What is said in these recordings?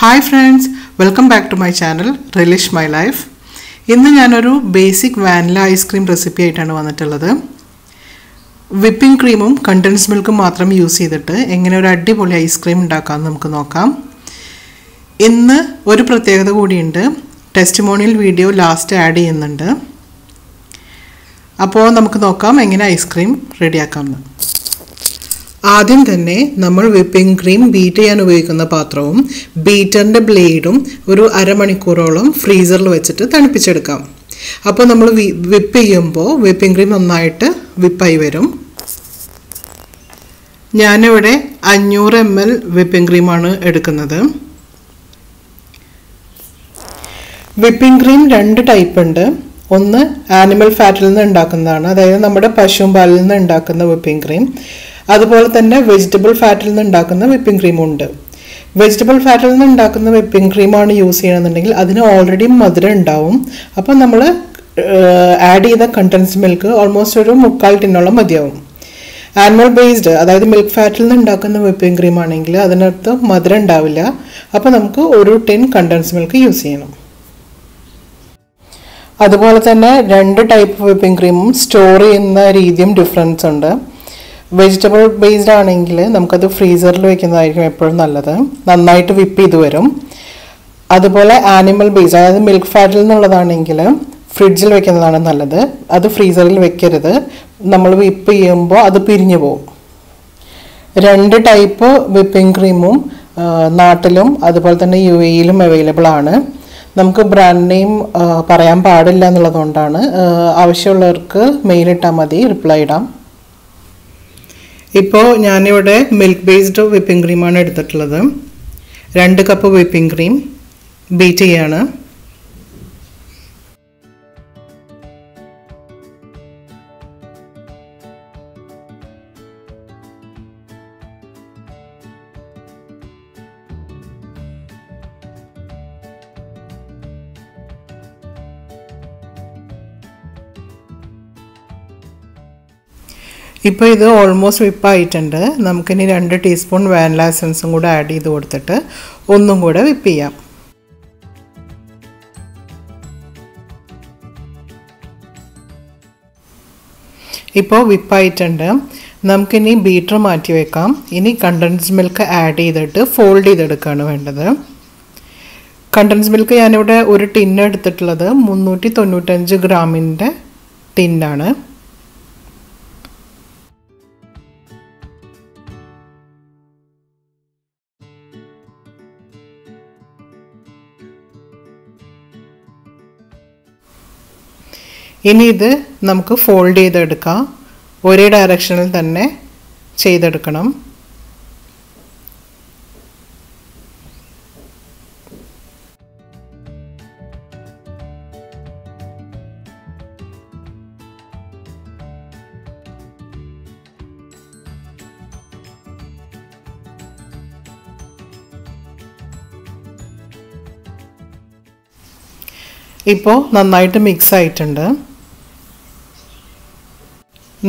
Hi friends, welcome back to my channel Relish My Life. ഇന്ന് ഞാനൊരു basic vanilla ice cream recipe ആയിട്ടാണ് വന്നിട്ടുള്ളത്. Whipping ക്രീമും കണ്ടൻസ് മിൽക്കും മാത്രം യൂസ് ചെയ്തിട്ട് എങ്ങനെ ഒരു അടിപൊളി ഐസ്ക്രീം ഉണ്ടാക്കാമെന്ന് നമുക്ക് നോക്കാം. ഇന്ന് ഒരു പ്രത്യേകത കൂടിയുണ്ട്. ടെസ്റ്റിമോണിയൽ വീഡിയോ ലാസ്റ്റ് ആഡ് ചെയ്യുന്നുണ്ട്. അപ്പോൾ നമുക്ക് നോക്കാം എങ്ങനെ ഐസ്ക്രീം റെഡിയാക്കാമെന്ന്. ആദ്യം തന്നെ നമ്മൾ വിപ്പിംഗ് ക്രീം ബീറ്റ് ചെയ്യാൻ ഉപയോഗിക്കുന്ന പാത്രവും ബീറ്ററിൻ്റെ ബ്ലേഡും ഒരു അരമണിക്കൂറോളം ഫ്രീസറിൽ വെച്ചിട്ട് തണുപ്പിച്ചെടുക്കാം. അപ്പോൾ നമ്മൾ വിപ്പ് ചെയ്യുമ്പോൾ വിപ്പിംഗ് ക്രീം നന്നായിട്ട് വിപ്പായി വരും. ഞാനിവിടെ 500 ml വിപ്പിംഗ് ക്രീമാണ് എടുക്കുന്നത്. വിപ്പിംഗ് ക്രീം 2 ടൈപ്പ് ഉണ്ട്. ഒന്ന് ആനിമൽ ഫാറ്റിൽ നിന്ന് ഉണ്ടാക്കുന്നതാണ്, അതായത് നമ്മുടെ പശുപാലിൽ നിന്ന് ഉണ്ടാക്കുന്ന വിപ്പിംഗ് ക്രീം. അതുപോലെ തന്നെ വെജിറ്റബിൾ ഫാറ്റിൽ നിന്ന് ഉണ്ടാക്കുന്ന വിപ്പിംഗ് ക്രീമും ഉണ്ട്. വെജിറ്റബിൾ ഫാറ്റിൽ നിന്ന് ഉണ്ടാക്കുന്ന വിപ്പിംഗ് ക്രീമാണ് യൂസ് ചെയ്യണമെന്നുണ്ടെങ്കിൽ അതിന് ഓൾറെഡി മധുരം ഉണ്ടാവും. അപ്പോൾ നമ്മൾ ആഡ് ചെയ്ത കണ്ടൻസ് മിൽക്ക് ഓൾമോസ്റ്റ് ഒരു 3/4 ടിന്നോളം മതിയാവും. ആനിമൽ ബേസ്ഡ്, അതായത് മിൽക്ക് ഫാറ്റിൽ നിന്ന് ഉണ്ടാക്കുന്ന വിപ്പിംഗ് ക്രീം ആണെങ്കിൽ അതിനകത്ത് മധുരം ഉണ്ടാവില്ല. അപ്പോൾ നമുക്ക് 1 ടിൻ കണ്ടൻസ് മിൽക്ക് യൂസ് ചെയ്യണം. അതുപോലെ തന്നെ 2 ടൈപ്പ് വിപ്പിംഗ് ക്രീമും സ്റ്റോർ ചെയ്യുന്ന രീതിയും ഡിഫറൻസ് ഉണ്ട്. വെജിറ്റബിൾ ബേസ്ഡ് ആണെങ്കിൽ നമുക്കത് ഫ്രീസറിൽ വെക്കുന്നതായിരിക്കും എപ്പോഴും നല്ലത്, നന്നായിട്ട് വിപ്പ് ചെയ്ത് വരും. അതുപോലെ ആനിമൽ ബേസ്ഡ്, അതായത് മിൽക്ക് ഫാറ്റിൽ നിന്നുള്ളതാണെങ്കിൽ ഫ്രിഡ്ജിൽ വെക്കുന്നതാണ് നല്ലത്. അത് ഫ്രീസറിൽ വെക്കരുത്, നമ്മൾ വിപ്പ് ചെയ്യുമ്പോൾ അത് പിരിഞ്ഞു പോകും. 2 ടൈപ്പ് വിപ്പിംഗ് ക്രീമും നാട്ടിലും അതുപോലെ തന്നെ UAE-ലും അവൈലബിൾ ആണ്. നമുക്ക് ബ്രാൻഡ് നെയിം പറയാൻ പാടില്ല എന്നുള്ളതുകൊണ്ടാണ്. ആവശ്യമുള്ളവർക്ക് മെയിൽ ഇട്ടാൽ മതി, റിപ്ലൈ ഇടാം. ഇപ്പോൾ ഞാനിവിടെ മിൽക്ക് ബേസ്ഡ് വിപ്പിംഗ് ക്രീമാണ് എടുത്തിട്ടുള്ളത്. 2 കപ്പ് വിപ്പിംഗ് ക്രീം ബീറ്റ് ചെയ്യാണ്. ഇപ്പോൾ ഇത് ഓൾമോസ്റ്റ് വിപ്പായിട്ടുണ്ട്. നമുക്കിനി 2 ടീസ്പൂൺ വാനില എസൻസും കൂടെ ആഡ് ചെയ്ത് കൊടുത്തിട്ട് ഒന്നും കൂടെ വിപ്പ് ചെയ്യാം. ഇപ്പോൾ വിപ്പായിട്ടുണ്ട്. നമുക്കിനി ബീറ്റർ മാറ്റി വെക്കാം. ഇനി കണ്ടൻസ് മിൽക്ക് ആഡ് ചെയ്തിട്ട് ഫോൾഡ് ചെയ്തെടുക്കുകയാണ് വേണ്ടത്. കണ്ടൻസ് മിൽക്ക് ഞാനിവിടെ ഒരു ടിന്ന് എടുത്തിട്ടുള്ളത് 395 ഗ്രാമിൻ്റെ ടിന്നാണ്. ഇനി ഇത് നമുക്ക് ഫോൾഡ് ചെയ്തെടുക്കാം. ഒരേ ഡയറക്ഷനിൽ തന്നെ ചെയ്തെടുക്കണം. ഇപ്പോൾ നന്നായിട്ട് മിക്സ് ആയിട്ടുണ്ട്.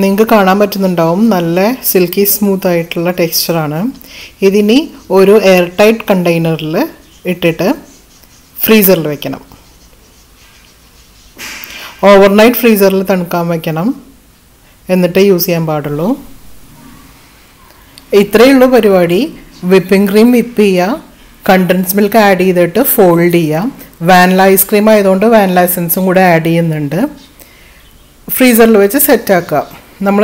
നിങ്ങൾക്ക് കാണാൻ പറ്റുന്നുണ്ടാവും, നല്ല സിൽക്കി സ്മൂത്ത് ആയിട്ടുള്ള ടെക്സ്ചറാണ്. ഇതിനി ഒരു എയർ ടൈറ്റ് കണ്ടെയ്നറിൽ ഇട്ടിട്ട് ഫ്രീസറിൽ വെക്കണം. ഓവർനൈറ്റ് ഫ്രീസറിൽ തണുക്കാൻ വെക്കണം, എന്നിട്ട് യൂസ് ചെയ്യാൻ പാടുള്ളൂ. ഇത്രയേ ഉള്ളൂ പരിപാടി. വിപ്പിംഗ് ക്രീം വിപ്പ് ചെയ്യുക, കണ്ടൻസ് മിൽക്ക് ആഡ് ചെയ്തിട്ട് ഫോൾഡ് ചെയ്യുക. വാനില ഐസ്ക്രീം ആയതുകൊണ്ട് വാനില എസൻസും കൂടെ ആഡ് ചെയ്യുന്നുണ്ട്. ഫ്രീസറിൽ വെച്ച് സെറ്റാക്കുക. നമ്മൾ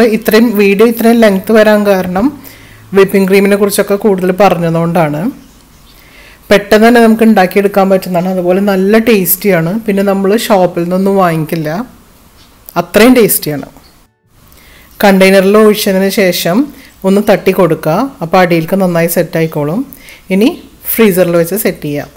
വീഡിയോ ഇത്രയും ലെങ്ത് വരാൻ കാരണം വിപ്പിംഗ് ക്രീമിനെ കുറിച്ചൊക്കെ കൂടുതൽ പറഞ്ഞതുകൊണ്ടാണ്. പെട്ടെന്ന് തന്നെ നമുക്ക് ഉണ്ടാക്കിയെടുക്കാൻ പറ്റുന്നതാണ്. അതുപോലെ നല്ല ടേസ്റ്റിയാണ്. പിന്നെ നമ്മൾ ഷോപ്പിൽ നിന്നൊന്നും വാങ്ങിക്കില്ല, അത്രയും ടേസ്റ്റിയാണ്. കണ്ടെയ്നറിൽ ഒഴിച്ചതിന് ശേഷം ഒന്ന് തട്ടി കൊടുക്കുക. അപ്പോൾ അടിയിലേക്ക് നന്നായി സെറ്റായിക്കോളും. ഇനി ഫ്രീസറിൽ വെച്ച് സെറ്റ് ചെയ്യാം.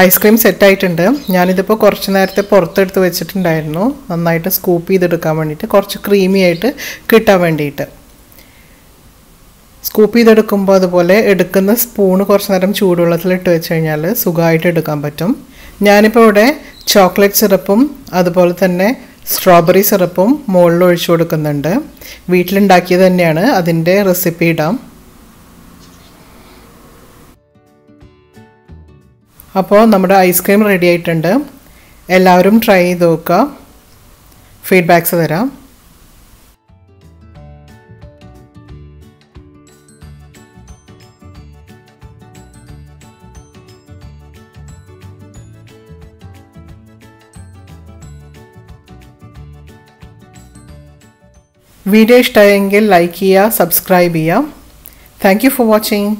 ഐസ്ക്രീം സെറ്റായിട്ടുണ്ട്. ഞാനിതിപ്പോൾ കുറച്ച് നേരത്തെ പുറത്തെടുത്ത് വെച്ചിട്ടുണ്ടായിരുന്നു, നന്നായിട്ട് സ്കൂപ്പ് ചെയ്തെടുക്കാൻ വേണ്ടിയിട്ട്, കുറച്ച് ക്രീമി ആയിട്ട് കിട്ടാൻ വേണ്ടിയിട്ട്. സ്കൂപ്പ് ചെയ്തെടുക്കുമ്പോൾ അതുപോലെ എടുക്കുന്ന സ്പൂണ് കുറച്ച് നേരം ചൂടുവെള്ളത്തിലിട്ട് വെച്ച് കഴിഞ്ഞാൽ സുഖമായിട്ട് എടുക്കാൻ പറ്റും. ഞാനിപ്പോൾ ഇവിടെ ചോക്ലേറ്റ് സിറപ്പും അതുപോലെ തന്നെ സ്ട്രോബെറി സിറപ്പും മുകളിൽ ഒഴിച്ചു കൊടുക്കുന്നുണ്ട്. വീട്ടിലുണ്ടാക്കിയത് തന്നെയാണ്, അതിൻ്റെ റെസിപ്പി ഇടാം. അപ്പോൾ നമ്മുടെ ഐസ്ക്രീം റെഡി ആയിട്ടുണ്ട്. എല്ലാവരും ട്രൈ ചെയ്ത് നോക്കുക, ഫീഡ്ബാക്ക്സ് തരാം. വീഡിയോ ഇഷ്ടമായെങ്കിൽ ലൈക്ക് ചെയ്യുക, സബ്സ്ക്രൈബ് ചെയ്യുക. Thank you for watching.